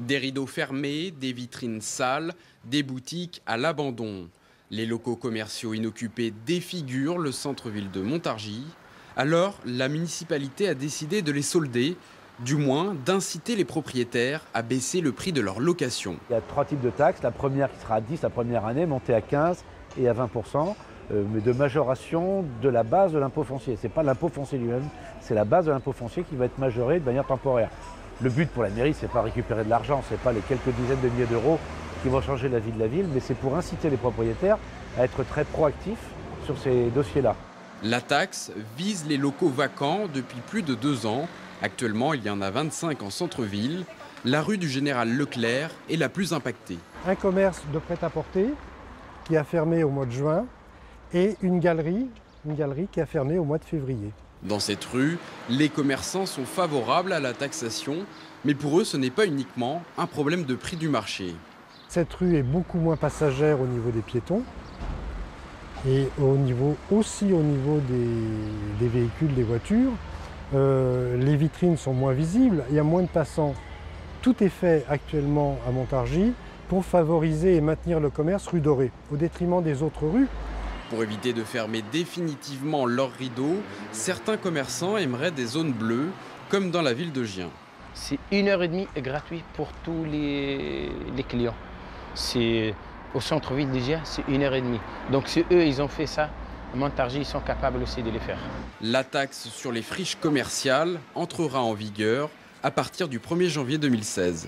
Des rideaux fermés, des vitrines sales, des boutiques à l'abandon. Les locaux commerciaux inoccupés défigurent le centre-ville de Montargis. Alors, la municipalité a décidé de les solder, du moins d'inciter les propriétaires à baisser le prix de leur location. Il y a 3 types de taxes. La première qui sera à 10 la première année, montée à 15 et à 20%, mais de majoration de la base de l'impôt foncier. Ce n'est pas l'impôt foncier lui-même, c'est la base de l'impôt foncier qui va être majorée de manière temporaire. Le but pour la mairie, ce n'est pas récupérer de l'argent, ce n'est pas les quelques dizaines de milliers d'euros qui vont changer la vie de la ville, mais c'est pour inciter les propriétaires à être très proactifs sur ces dossiers-là. La taxe vise les locaux vacants depuis plus de 2 ans. Actuellement, il y en a 25 en centre-ville. La rue du Général Leclerc est la plus impactée. Un commerce de prêt-à-porter qui a fermé au mois de juin et une galerie qui a fermé au mois de février. Dans cette rue, les commerçants sont favorables à la taxation, mais pour eux, ce n'est pas uniquement un problème de prix du marché. Cette rue est beaucoup moins passagère au niveau des piétons et aussi au niveau des véhicules, des voitures. Les vitrines sont moins visibles, il y a moins de passants. Tout est fait actuellement à Montargis pour favoriser et maintenir le commerce rue Dorée, au détriment des autres rues. Pour éviter de fermer définitivement leurs rideaux, certains commerçants aimeraient des zones bleues, comme dans la ville de Gien. C'est 1h30 gratuit pour tous les clients. Au centre-ville de Gien, c'est 1h30. Donc si eux, ils ont fait ça, à Montargis, ils sont capables aussi de le faire. La taxe sur les friches commerciales entrera en vigueur à partir du 1er janvier 2016.